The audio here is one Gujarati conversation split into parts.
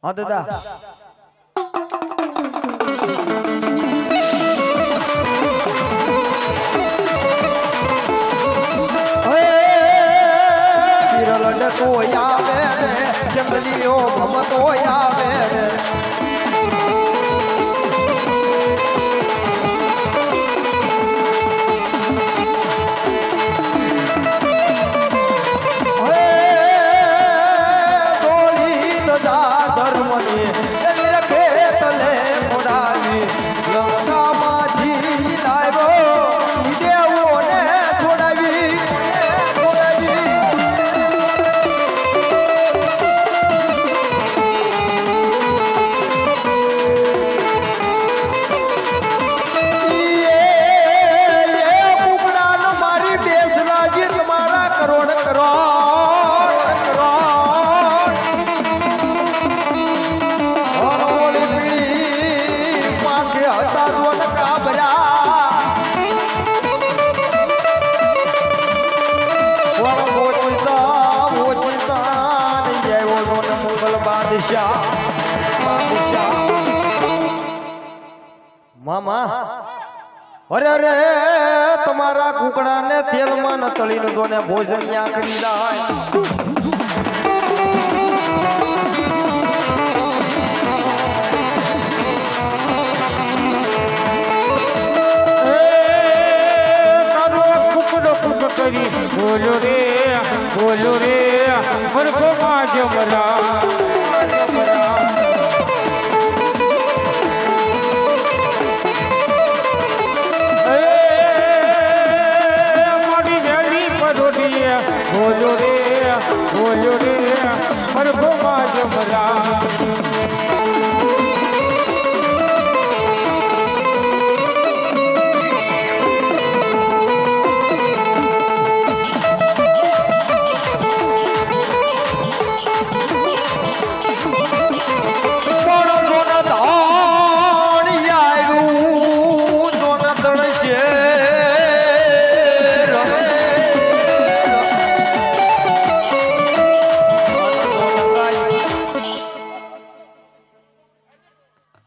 હા દાદા તો આવે જંગલીઓ ભમતો આવે મામા અરે અરે તમારા કુકડાને તેલમાં ન તળીને તો ને ભોજન યા કરી જાય બોલો રે મરકો માં જમરા બોલો રે મરકો માં જમરા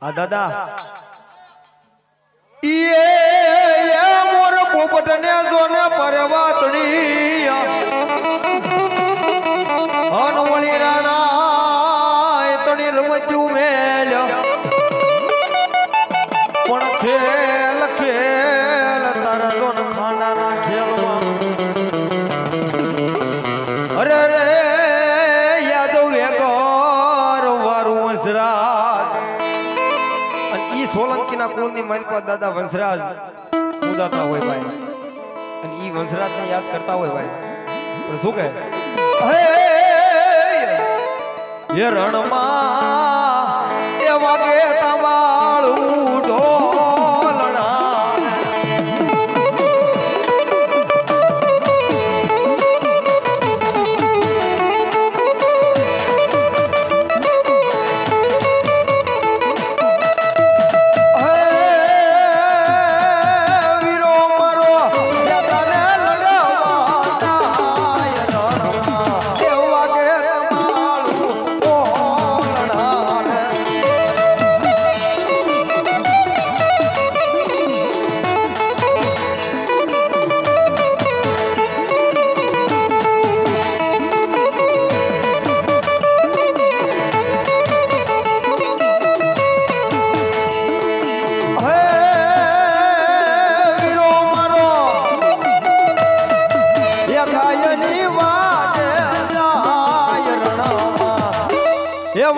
દાદા ઈએ મોર પોપટ ને જોને પરવાતડી અનવળી રાણા તણી રમત્યું મેલ પણ ખેલ ખેલ તારા જોન ખાંડાના ખેલમાં અરે રે યાદવ વેગર વારું વંશરાજ સોલંકીના કુળની માલપા દાદા વંશરાજ પૂજાતા હોય ભાઈ અને ઈ વંશરાજને યાદ કરતા હોય ભાઈ પણ શું કહે હે રણમાં એ વાગે તમારું ઢોલણા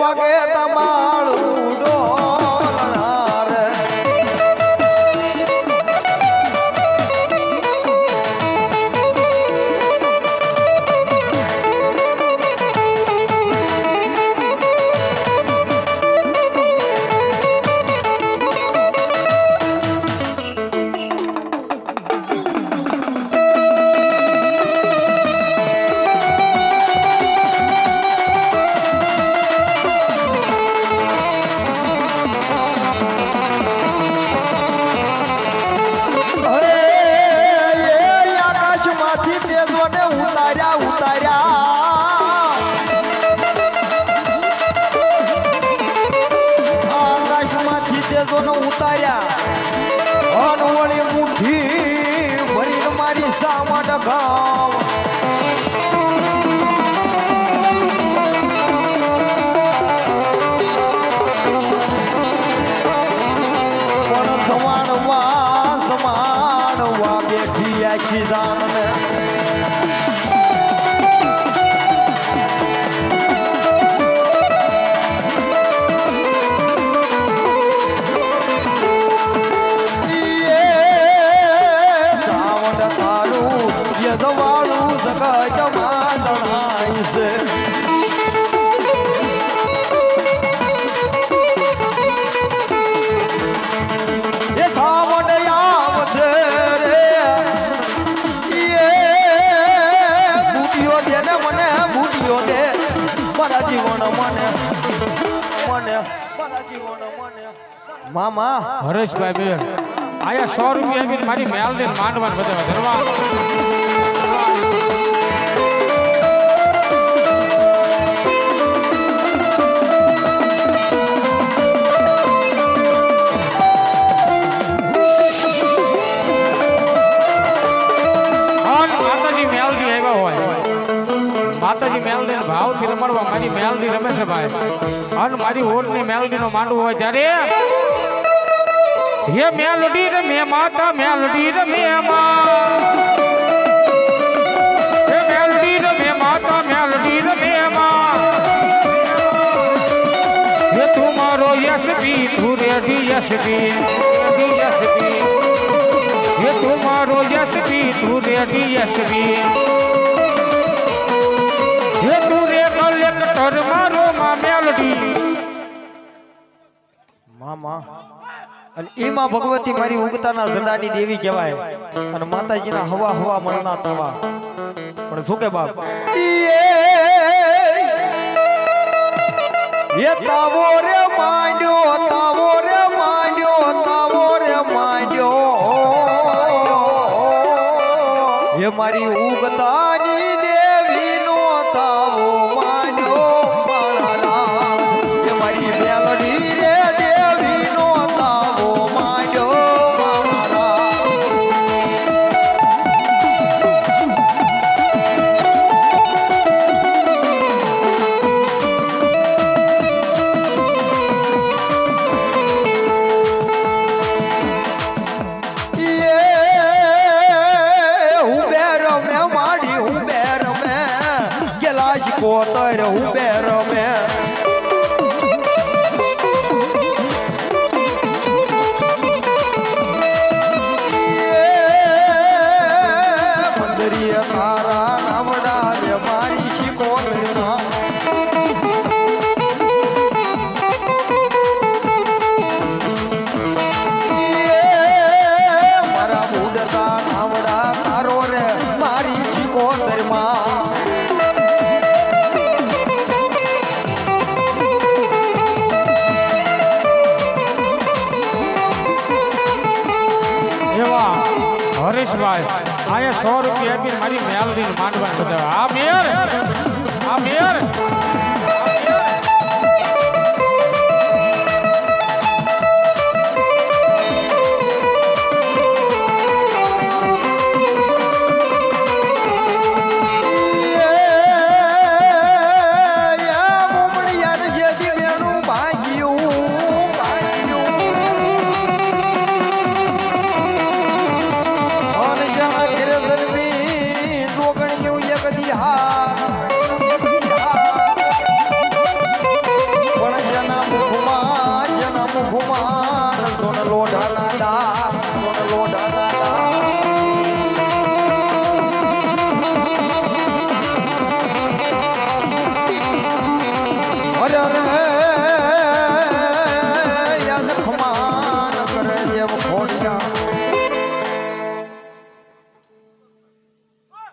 વાગે તમારું ડોલનાર ધાવડ ગામ પણ સમાણવા બેઠી આખી જાનને યદવાળું જગતમાં જણાય છે એ ધાવડ આવશે રે એ બુટીઓ દે ને મને બુટીઓ દે મારા જીવન મને મારા જીવન મને મામા હરેશભાઈ બેન આયા 100 રૂપિયા આપીને મારી મેલ દે માંડવાન બધા ધરવા માતાજી મેલડી ભાવથી રમણવા મારી મેલડી રમે છે ભાઈ અને મારી ઓટની મેલડી નો માંડવો હોય ત્યારે હે મેલડી રે મે માતા મેલડી રે મે માં હે મેલડી રે મે માતા મેલડી રે મે માં હે તુમારો યશબી તું રેડી યશબી હે તુમારો યશબી તું રેડી યશબી હે તું રે કલેક્ટર મારો માં મેલડી મામા અને ઈમાં ભગવતી મારી ઉગતાના ઝંડાની દેવી કહેવાય અને માતાજીના હવા હવા મણના તવા પણ શું કે બાપ એ તાવો રે માંડ્યો તાવો રે માંડ્યો તાવો રે માંડ્યો એ મારી ઉગતાની દેવીનો તાવો માંડ્યો પાળાલા એ મારી મેલડી રે દેવીનો તાવો માંડ્યો પાળાલા કોતર ઉભે રમે મંદરીય તારા નામડા ને મારી શિકોતરના મારા બુડતા નામડા તારો રે મારી શિકોતરમાં હરેશભાઈ આયા 100 રૂપિયા આપીને મારી મેલડી માંડવા બધા આ મેયર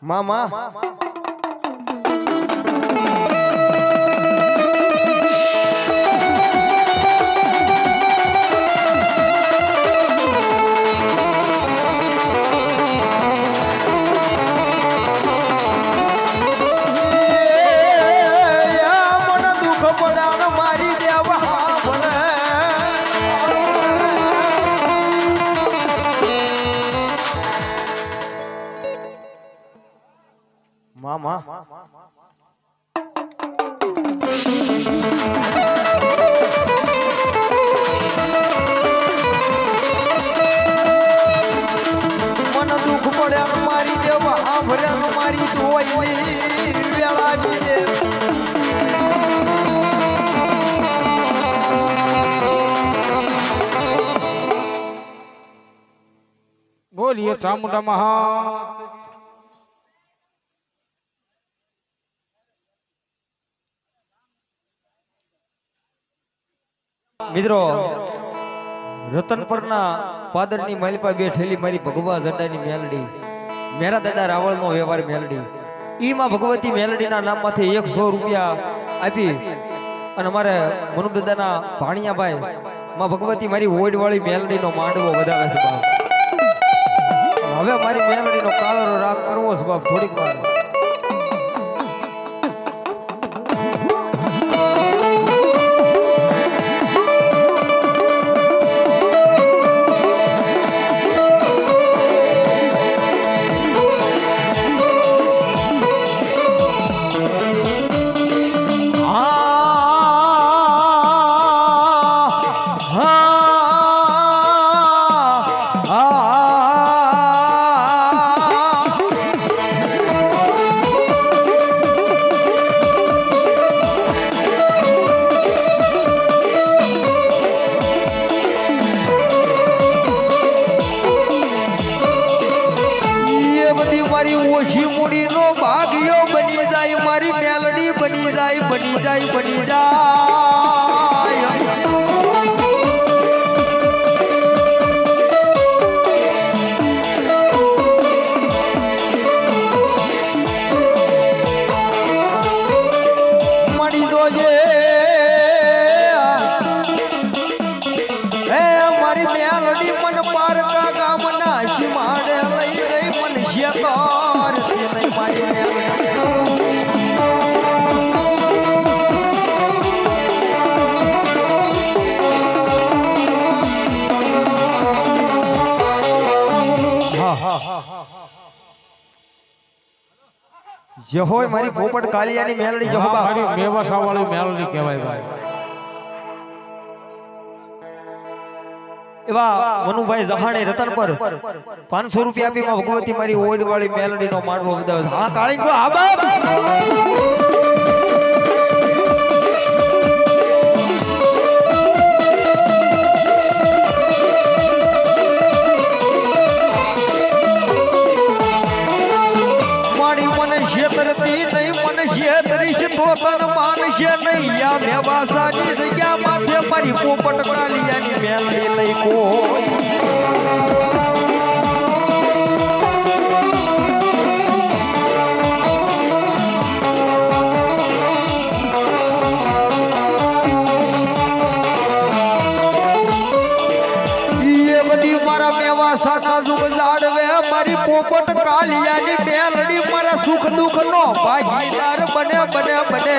મામા મામા મન દુઃખ પડ્યા મારી દેવા આભર્યા મારી જોઈલી વેળાની દે બોલીએ ચામુંડા મહા મિત્રો રતનપરના પાદરની માલિપા બેઠેલી મારી ભગવા ઝંડાની મેલડી મેરા દાદા રાવળનો વ્યવહાર મેલડી ઈ માં ભગવતી મેલડીના નામમાંથી 100 રૂપિયા આપી અને મારે મનુ દાદાના ભાણિયાભાઈ માં ભગવતી મારી ઓડવાળી મેલડીનો માંડવો વધારે છે બાપ હવે મારી મેલડીનો કાળરો રાગ કરવો છે બાપ થોડીક વાર મારી ઓછી મૂડીનો ભાગ્યો બની જાય મારી મેલડી બની જાય બની જાય બની જાય મળી જોજે હે મારી મેલડી મન પારકા ગામના સીમાડે લઈ રહી મન શેતર તે નહીં મારી મેલડી જે હોય મારી પોપટ કાલિયાની મેલડી જો હા, મારી મેવાસા વાળી મેલડી કહેવાય ભાઈ એવા મનુભાઈ જહાણે રતન પર 500 રૂપિયા આપી માં ભગવતી મારી ઓડવાળી મેલડીનો માંડવો વધાવે હા કાળીંગો આ બાપ મારી મને શેતરતી નહીં મને શેતરીશ તો તન માનશે નહીં યા મેવાસાની જગ્યા માથે મારી પોપટ કાલિયાની મેલડી લઈ કોઈ મારા મેવાસાના જુગ જાડવે મારી પોપટ કાલિયાની મેલડી મારા સુખ દુઃખ નો ભાગીદાર બને બને બને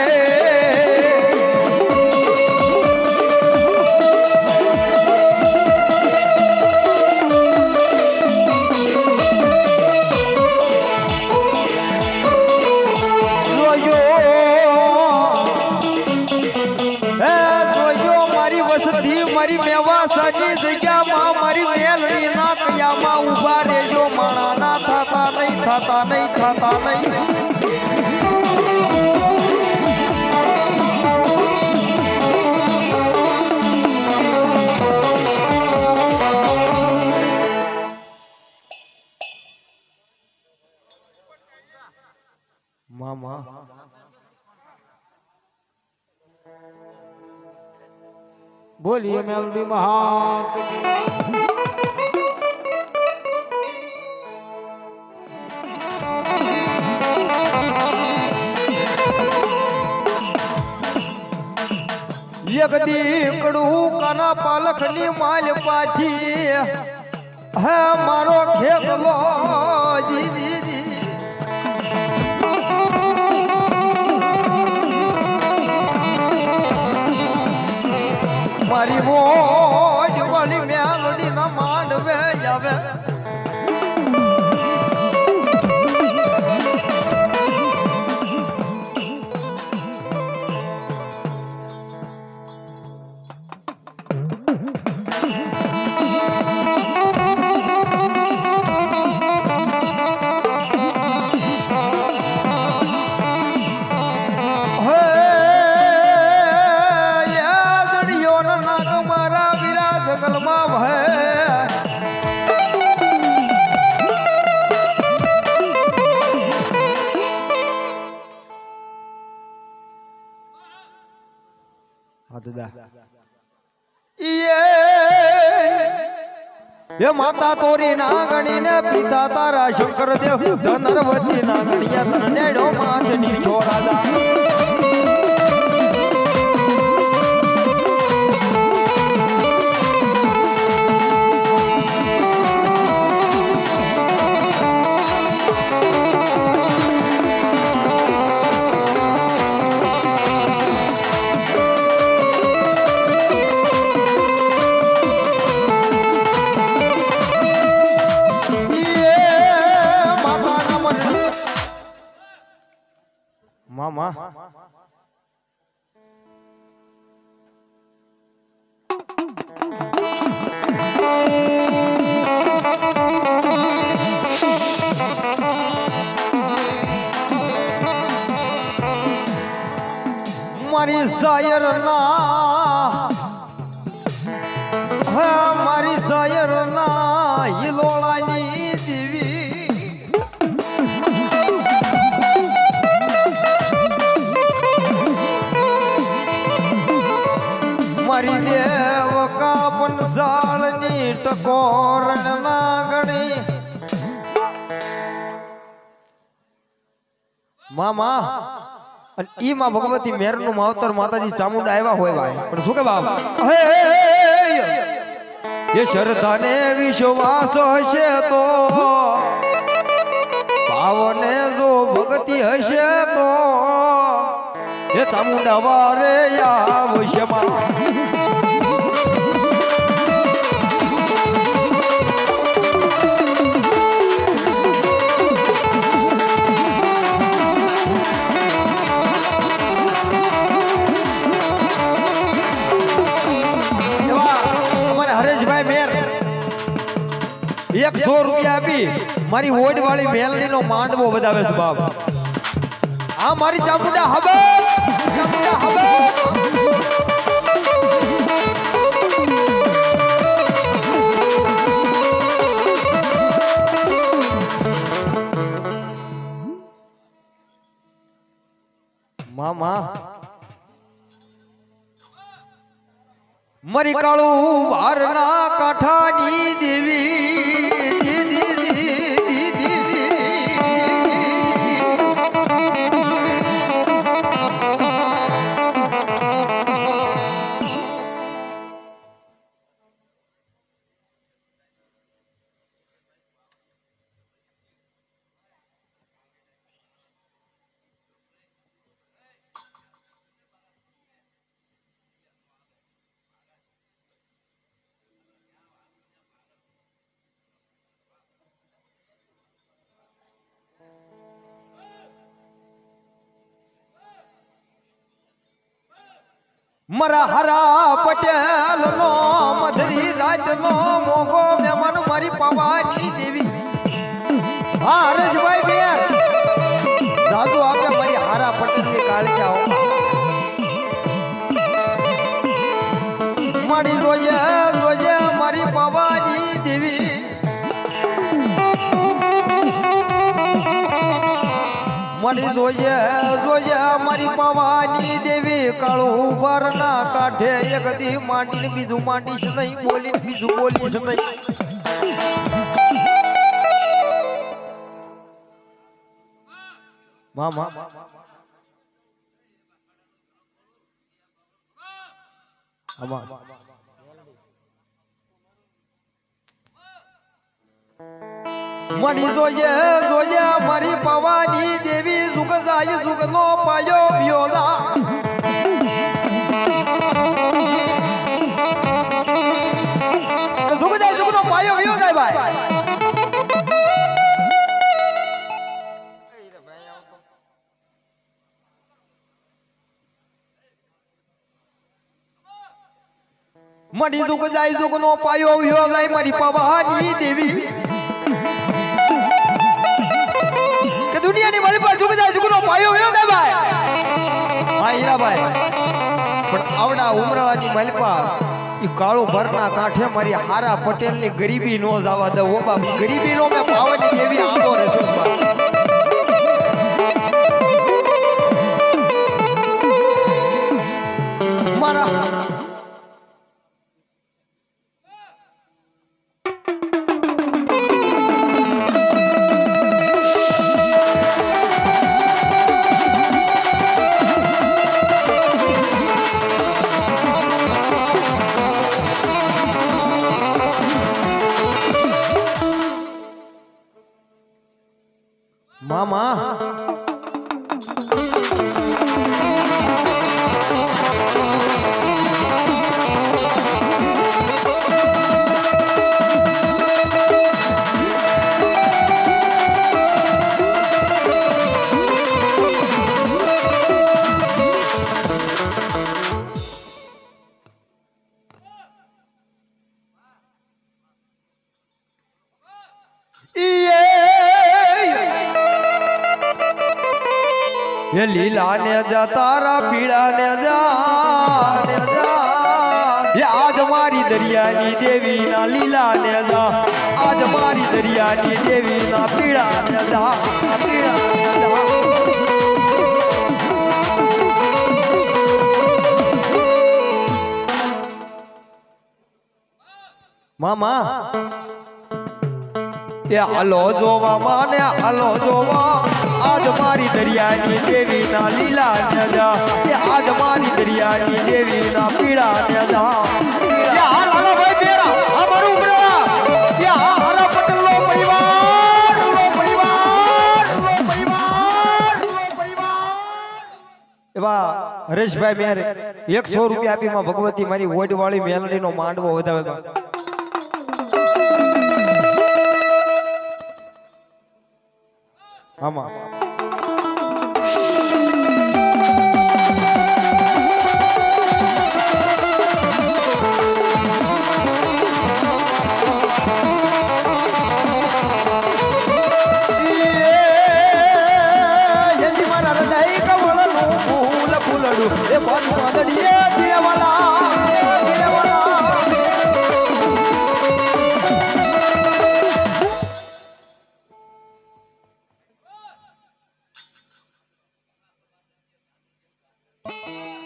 મારી મેવાસાની જગ્યામાં મારી મેલડી ના કયામાં ઉભા રહેજો માણા ના થતા નહીં થતા નહીં થતા નહીં મામા બોલીએ મેલડી મહા એક દીકડું કાના પાલખની માલ પાછી હે મારો ખેતલો દીદી મારી મોજ વાળી મેલડી ના માંડવે આવે હા દાદા એ માતા તોરી નાગણી ને પિતા તારા શંકર દેવ ધનરવતી નાગણીયા તન નેડો માથ નીચો રાજા મામા મારી શાયર ના મારી શાયર ના હિલોળાની દેવી મારી દેવ કાપન ઝાડની ટકોરણ ના ગણી મામા અને ઈ માં ભગવતી મેર નું માવતર માતાજી ચામુંડા આવ્યા હોય ભાઈ પણ શું કે બાપ એ શ્રદ્ધાને વિશ્વાસ હશે તો ભાવને જો ભક્તિ હશે તો એ ચામુંડા વારે આવશે માં ₹100 આપી મારી ઓડ વાળી મેલડી નો માંડવો વધાવે છે બાપ આ મારી ચામુંડા હવે મામા મરી કાળું વારના કાંઠાની દેવી મરા હરા પટેલ નો મધરી રાત નો મોગો મેમન મારી પવાની દેવી હા હરેશભાઈ બેર દાદુ આપે મારી હારા પટેલ ની કાળજા હો મારી જોજે જોજે મારી પવાની દેવી મળી જોજે જોજે મારી પવાની દેવી કાળું બરના કાઢે એક દી માંડીને બીજું માંડીશ નહીં બોલીને બીજું બોલીશ નહીં મામા મળી જોજે જોજે મારી પવાની દેવી જુગ જાય જુગ નો પાયો વ્યોદા જુગ જાય જુગ નો પાયો વ્યોદા ભાઈ મળી જુગ જાય જુગ નો પાયો વ્યોદા મારી પવાની દેવી દુનિયાની મારી પાસે જુગદા જુગનો પાયો વયો દે ભાઈ હા હીરાભાઈ પણ આવડા ઉમરાની મલપા ઈ કાળો ભરના કાંઠે મારી હારા પટેલની ગરીબી નો જવા દે ઓ બાપ ગરીબી નો મે પાવાની દેવી આંદો રે મારા મામા ये लीला ने जा तारा पीड़ा ने जा ये आज हमारी दरियानी देवी ना लीला ने जा आज हमारी दरियानी देवी ना पीड़ा ने जा पीड़ा ने जा मामा ये हलो जोवा माने हलो जोवा आज मारी दरियानी देवी ना लीला ने जा ये आज मारी दरियानी देवी ना पीड़ा ने जा ये हाल हालो भाई मेरा हमारू उमरा ये हाल पटल लो परिवार एवा हरेश भाई मेरे 100 रुपया आपी માં ભગવતી મારી ઓડ વાળી મેલડી નો માંડવો વધાવે આમાં એ બાજુ વાદળીએ જીવાલા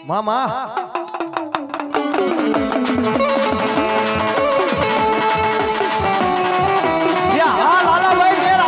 मामा ये हाल हाल भाई मेरा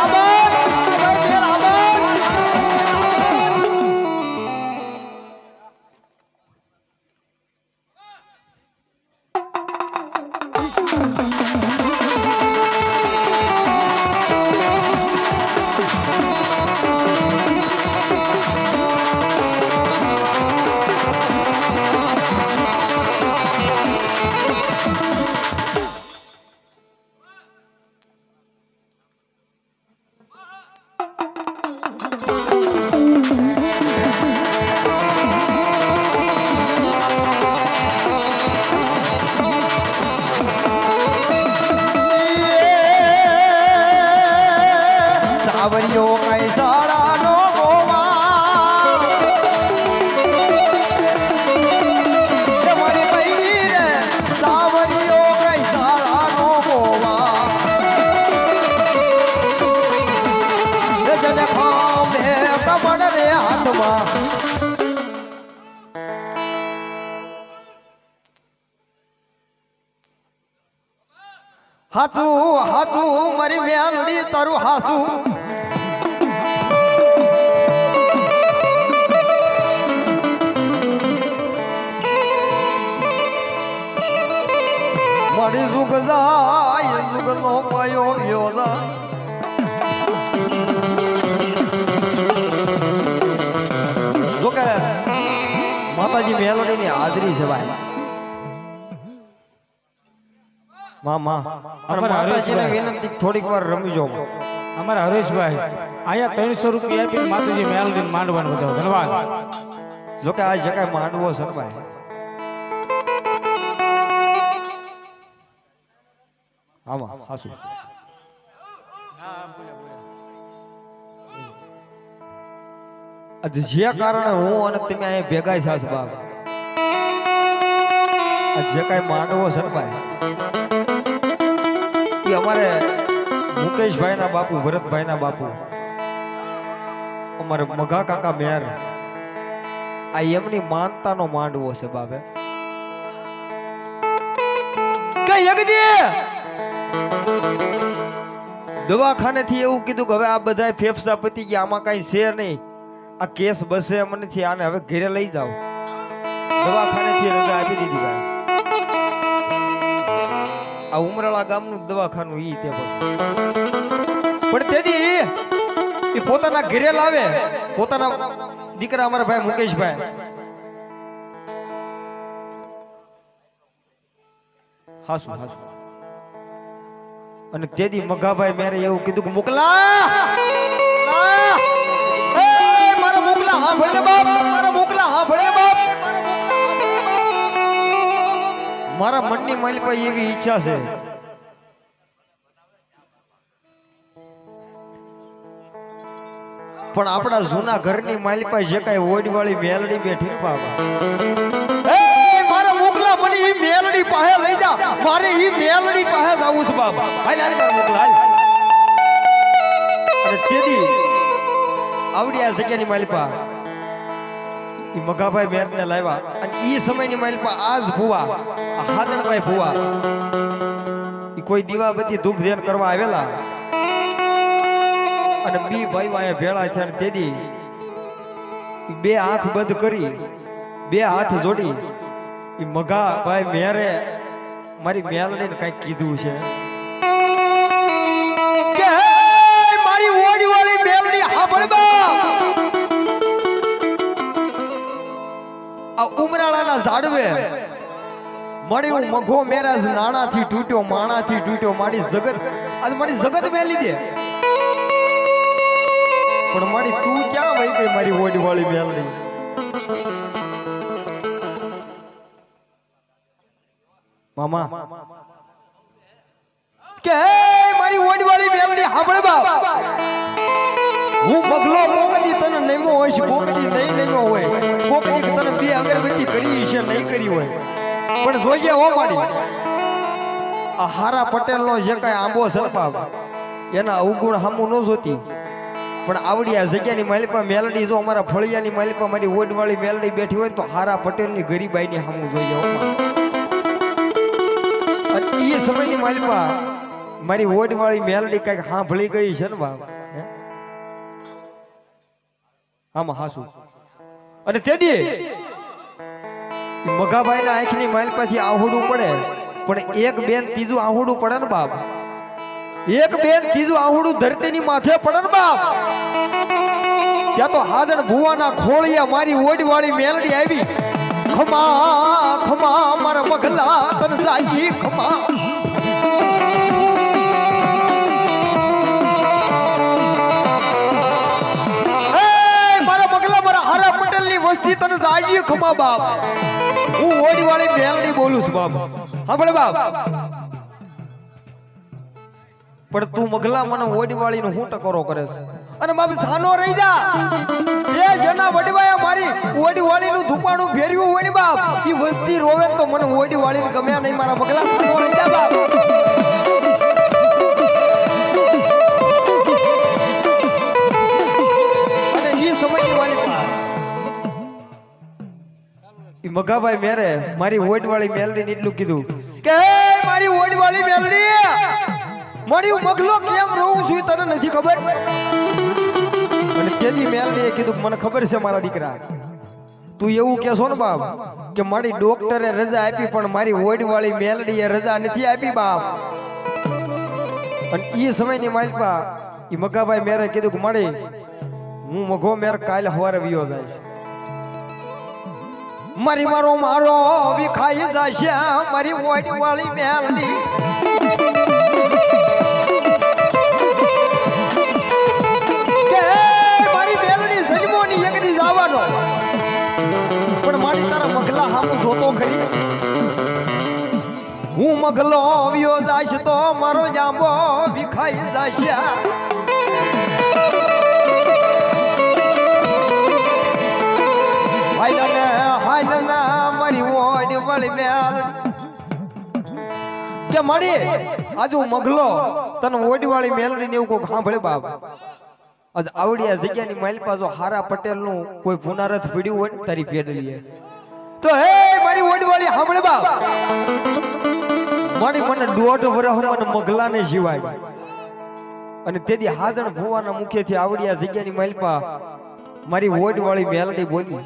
सावरियों कई सारा नो गोवा हमारी बहन सावरियों कई सारा नो गोवा जने खाम दे कमर रे हाथ में हाथू हाथू मरी मेलडी तारू हासू मरी जुग जाय जुग नो पायो योदा जो के माताजी मेलडी ની હાજરી છે ભાઈ मामा माताजी ने विनंती થોડીક વાર રમી જો અમારા હરેશભાઈ આયા 300 રૂપિયા આપીને માતાજી મેલડી માંડવાનું બતાવો ધન્યવાદ જો કે આ જગ્યાએ માંડવો છે ભાઈ આમાં હાસુ આજે જે કારણે હું અને તમે અહીંયા ભેગા થાસ બાપ આ જે કાઈ માંડવો છે ભાઈ એ અમારે મુકેશભાઈ ના બાપુ ભરતભાઈ ના બાપુ અમારે મગા કાકા મેર આ એમની માનતાનો માંડવો છે બાપે કઈ યગદી દવાખાને થી એવું કીધું કે હવે આ બધા ફેફસા પતી ગયા આમાં કઈ છે નહીં આ કેસ બસે મને થી આને હવે ઘરે લઈ જાવ દવાખાને થી રજા આપી દીધી ભાઈ આ ઉમરાળા ગામનું દવાખાનું ઈ તે પછી પણ તેદી એ પોતાના ઘરે લાવે, પોતાના દીકરા અમારા ભાઈ મુકેશભાઈ હાસુ હાસુ અને તેદી મગાભાઈ મેરે એવું કીધું કે મોકલા મારા મોકલા હા ભલે બાપ, મારા મોકલા હા ભલે બાપ, મારા મનની માલિપા એવી ઈચ્છા છે પણ આપણા જૂના ઘરની માલિપા જે કઈ ઓડવાળી મેલડી બેઠી ને બાબા, મારા મોકલા મને ઈ મેલડી પાસે લઈ જા, મારે ઈ મેલડી પાસે જાવું છે બાબા, હાલ હાલ મારા મોકલા હાલ. અને તેદી આવડી આ જગ્યાની માલિપા ઈ મગાભાઈ મેરને લાવ્યા અને ઈ સમયની માલિપા આજ ભુવા હાદણભાઈ ભુવા ઈ કોઈ દીવાબત્તી ધૂપ ધ્યાન કરવા આવેલા અને બી ભાઈ વાયા ભેળા છે. તેદી બે આંખ બંધ કરી બે હાથ જોડી ઈ મગા ભાઈ મેરે મારી મેલડીને કઈક કીધું છે કે મારી ઓડી વાળી મેલડી હાંભળ બા, આ ઉમરાળાના ઝાડવે મળ્યું મઘો મેરાજ નાણાથી તૂટ્યો માણાથી તૂટ્યો, મારી જગત આજ મારી જગત મેલી દે પણ મારી તું ક્યાં વહી ગઈ મારી ઓડી વાળી મેલડી. મામા કે મારી ઓડી વાળી મેલડી હાંભળ બાપ, હું બગલો કોકદી તને નઈમો હોય છે, કોકદી નહીં નઈમો હોય, કોકદી તને બે અગરબત્તી કરી છે નહીં કરી હોય, પણ જોઈએ હો મારી આ હારા પટેલનો જે કાંઈ આંબો સરપાવ એના અવગુણ સામું ન જોતી પણ આવડી આ જગ્યાની માલિપા મેલડી જો અમારા ફળિયાની માલિપા મારી ઓડવાળી મેલડી બેઠી હોય તો હારા પટેલની ગરીબાઈની સામું જોઈએ હો. અને એ સમયની માલિપા મારી ઓડવાળી મેલડી કઈક સાંભળી ગઈ છે ને બાપ, આમાં હાસુ. અને તેદી મગાભાઈ ના આંખની માલિપાથી આહુડું પડે પણ એક બેન ત્રીજું આહુડું પડે ને બાપ, એક બેન ત્રીજું આહુડું ધરતીની માથે પડે ને બાપ, ત્યાં તો હાદણ ભુવાના ખોળિયા મારી ઓડવાળી મેલડી આવી, ખમા ખમા મારા મગલા તન જાઈ ખમા. વસ્તી તને જાજી ખમા બાપ, હું ઓડીવાળી મેલડી બોલું છું બાપ, સાંભળ બાપ. પણ તું મગલા મને ઓડીવાળી નો હું ટકોરો કરે છે અને બાપ સાનો રહી જા, એ જના વડવાયા મારી ઓડીવાળી નું ધુપાણું ફેર્યું હોય ને બાપ, ઈ વસ્તી રોવે તો મને ઓડીવાળી ને ગમ્યા નહીં, મારા મગલા સાનો રહી જા બાપ. અને ઈ સમયની વાલી મગાભાઈ મેરે મારી ઓડવાળી મેલડીને એટલું કીધું કે મારી ઓડવાળી મેલડી મારી મગલો કેમ રહું છું તને નથી ખબર. અને તેદી મેલડીએ કીધું મને ખબર છે મારા દીકરા, તું એવું કહેશો ને બાપ કે મારી ડોક્ટરે રજા આપી પણ મારી ઓડવાળી મેલડીએ રજા નથી આપી બાપ. અને એ સમયની માલિપા એ મગાભાઈ મેરે કીધું કે મારી હું મઘો મેર કાલ સવારે વિયો જાય, મારી મારો મારો વિખાઈ જશે મારી ઓડવાળી મેલડી. કે મારી મેલડી જન્મોની એક દી જવાનો પણ મારી તારા મગલા હામું જોતો ખરી, હું મગલો આવ્યો જાશ તો મારો જાંબો વિખાઈ જશે. મારી ઓડવાળી મેલડી કે મારી આજુ મગલો તને ઓડવાળી મેલડી ને એવું કોઈ સાંભળે બાપ, આજ આવડી આ જગ્યાની માલિપા જો હારા પટેલ નું કોઈ પુનારથ પીડ્યું હોય ને તારી પેડલીએ તો હે મારી ઓડવાળી સાંભળે બાપ, મારી મને દોઢ વર્ષ મને મગલા ને જીવાય. અને તેથી હાજણ ભુવાના મુખેથી આવડી આ જગ્યાની માલિપા મારી ઓડવાળી મેલડી બોલી,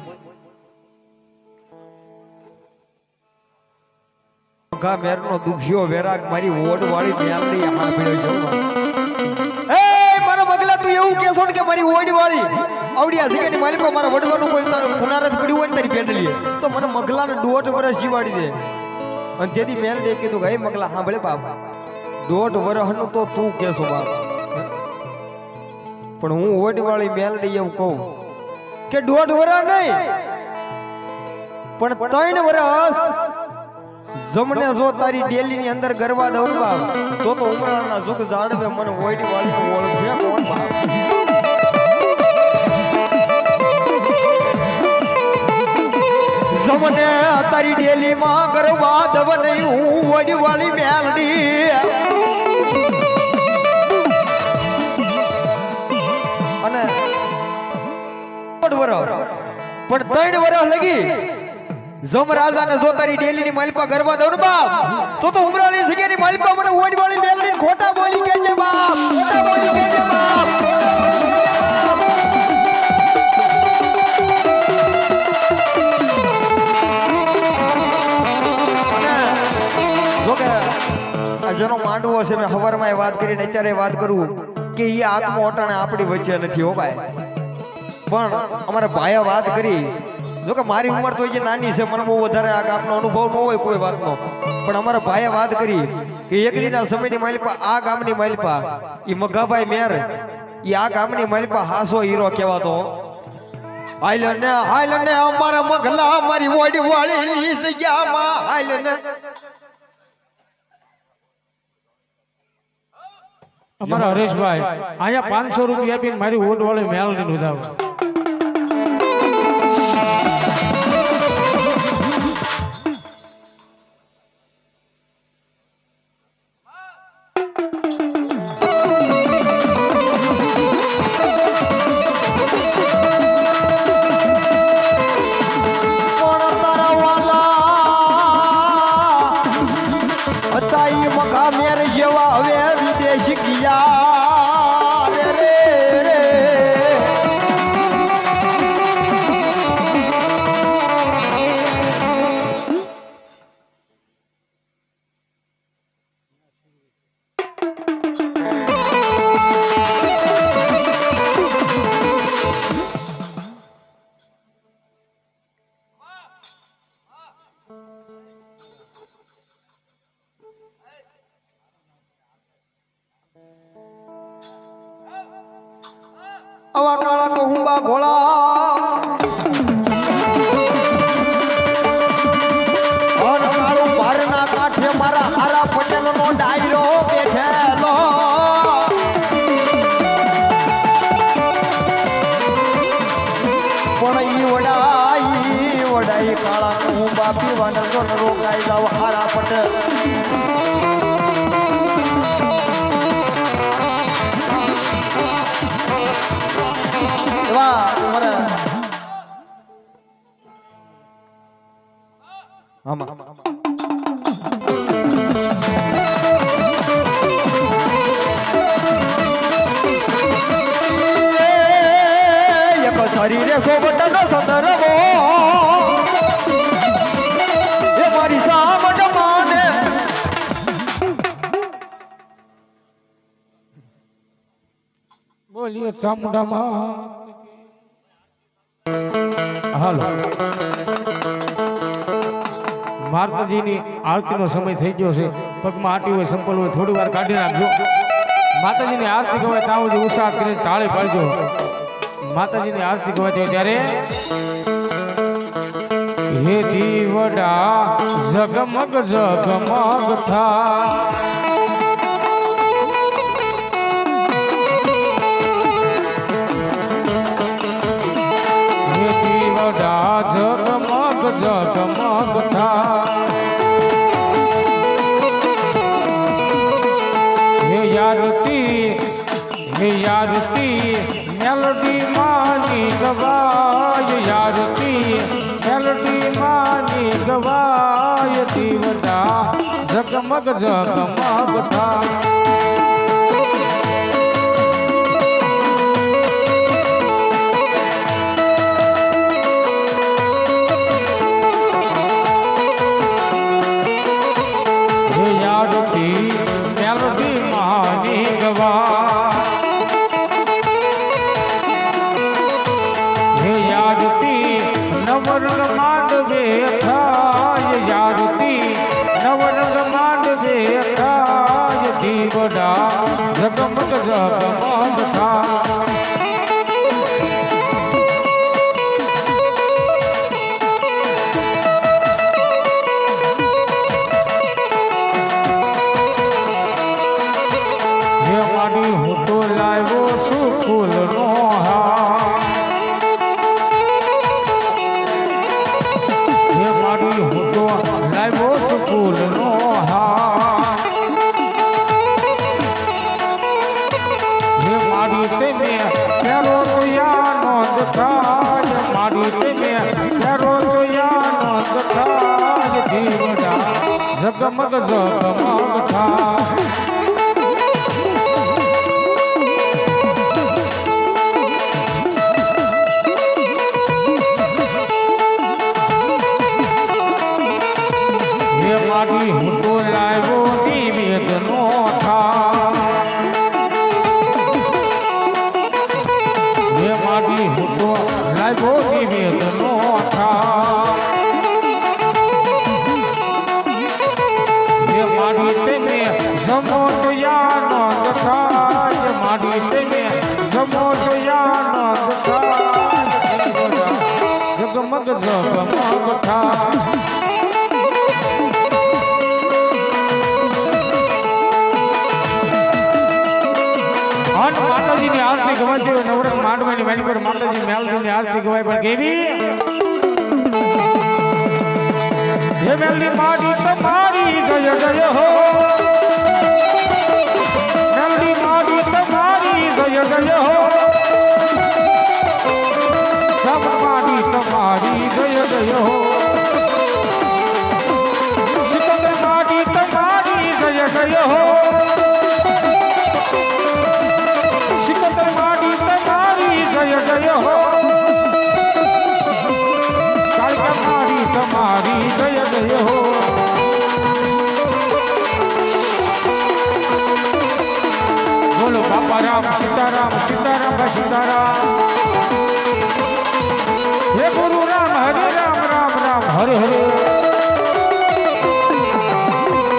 મઘા મેરનો દુખ્યો વેરાગ મારી ઓડવાળી મેલડી સાંભળ્યો છે. એ મારા મગલા તું એવું કહેશો કે મારી ઓડી વાળી આવડિયા જગ્યાની માલિકો મારા વડવાનું કોઈ પુનારથ પડ્યું હોય ને તારી પેટલીએ તો મને મગલાને 1.5 વર્ષ જીવાડી દે. અને તેથી મેલડીએ કીધું કે હે મગલા સાંભળે બાપ 1.5 વર્ષનું તો તું કેસો બાપ, પણ હું ઓડી વાળી મેલડી એવું કહું કે 1.5 વર્ષ નહીં પણ 3 વર્ષ જમને જો તારી ડેલી ની અંદર ગરવા દઉં બાપ તો ઉમરાળના સુખ જાડવે મને ઓડી વાળી નું ઓળખે કોણ બાપ. જમને તારી ડેલી માં ગરવા દવ નહીં હું ઓડી વાળી મેલડી. અને 1.5 વર્ષ પણ 3 વર્ષ લગી જમ રાજાને જો તારી ડેલી ની માલપા ગરવા દઉં ને બાપ તો ઉમરાળી જગ્યાની માલપા મને ઓડી વાળી મેલડી ખોટા બોલી કે છે બાપ, ખોટા બોલી કે છે બાપ. જોકે આ જેનો માંડવો છે મેં હવારમાં વાત કરીને અત્યારે વાત કરું કે એ આત્મા ઓટાણે આપણી વચ્ચે નથી હો ભાઈ, પણ અમારા ભાઈએ વાત કરી. જો કે મારી ઉંમર તો જે નાની છે મને બહુ વધારે આ ગામનો અનુભવ ન હોય કોઈ વાતનો, પણ અમારા ભાઈએ વાત કરી કે એકલીના સમયની માલિપા આ ગામની માલિપા ઈ મગાભાઈ મેર ઈ આ ગામની માલિપા હાસો હીરો કહેવાતો. હાઈલને અમારા મગલા મારી ઓડી વાળીની જગ્યામાં હાઈલને અમારા હરેશભાઈ અહીંયા 500 રૂપિયા આપીને મારી ઓટ વાળી મેલડી ઉધાવ. આવા કાળા તો હુંબા ઘોળા ઓર મારું ભારના કાંઠે મારા હારા પટેલનો ડાયરો બેઠેલો. પણ ઈ વડાઈ કાળા તો હુંબા પીવાના જો રોકાઈ જાવ હારા પટેલ. શરીરે સોબટનો સંદર્ભો એ મારી સામટ માને બોલીએ ચામુંડામાં. હાલો માતાજીની આરતીનો સમય થઈ ગયો છે. પગમાં આટી હોય સંપલ હોય થોડી વાર કાઢી નાખજો. માતાજીની આરતી ગવાય ત્યાં સુધી ઉત્સાહ કરીને તાળી પાડજો. માતાજીની આરતી ગવાય ત્યારે હે દીવડા ઝગમગ ઝગમગ થા ઝગમગ ઝગમગ થા. હે યારતી મેલડી માની ગવાય, યારતી મેલડી માની ગવાય. દીવડા ઝગમગ ઝગમગ થા. નવરંગ માંડવે થાય યારતી નવરંગ માંડવે થાય દીવડા જગમગ જગમગ થાય હું તો લાવ્યો છું ફૂલનો હાર હે મારી હું તો લાવ્યો છું ફૂલનો હાર હે મારી તમે તેરો તો યાદ થાય મારી તમે તેરો તો યાદ થાય દીવડા જગમગ જગમગ થાય મારી હું તો લાવ્યો નિવેદનો હે મારી હું તો લાવ્યો નિવેદનો હે મારી તમે જમો તો યાદ થાય મારી તમે જમો તો યાદ થાય જગમગ જગમગ થાય માતાજીની આરતી ગવાય છે નવરંગ માંડવાની વાણી પર માતાજી મેલડીની આરતી ગવાય પણ કેવી હે મેલડી માડી તમારી જય જય હો મેલડી માડી તમારી જય જય હો સબ માડી તમારી જય જય હો સિકંદર માડી તમારી જય જય હો જય જય હો તમારી તમારી જય જય હો બોલો બાપા રામ સીતારામ સીતારામ સીતારામ હે ગુરુ રામ હરે રામ રામ રામ હરે હરે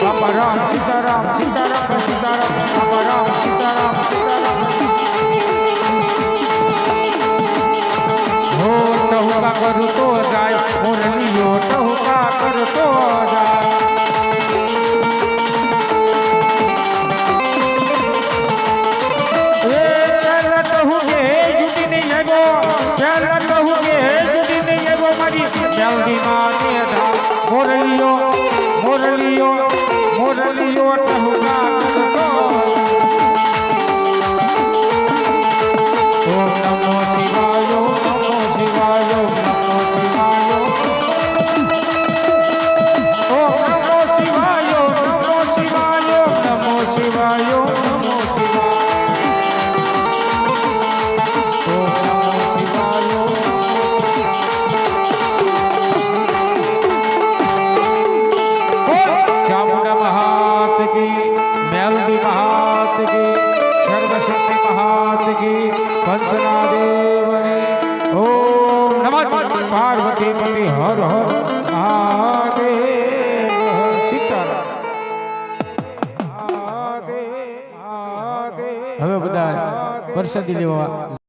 બાપા રામ સીતારામ સીતારામ સીતારામ બાપા રામ સીતારામ સીતારામ ટહુકા કરતો જાય મુરલીઓ ટહુકા કરતો જાય પહેલા ટહુ કે જુદી નહીં આવ્યો પહેલા ટહુ કે જુદી નહીં આવ્યો મારી જલ્દી માં મુરલીઓ મુરલીઓ મુરલીઓ ટહુકા કરતો ઓમ નમો શિવાય નમો શિવાય નમો શિવાય ઓમ નમો શિવાય નમો શિવાય નમો શિવાય નમો શિવાય ઓમ નમો શિવાય ચામુંડા મહાત કી મેલડી મહાત કી સર્વશક્તિ મહાત કી કંસના દેવની ઓમ નમઃ પાર્વતી પતિ હર હર મહાદેવ સીતારામ હવે બધા પ્રસાદી લેવા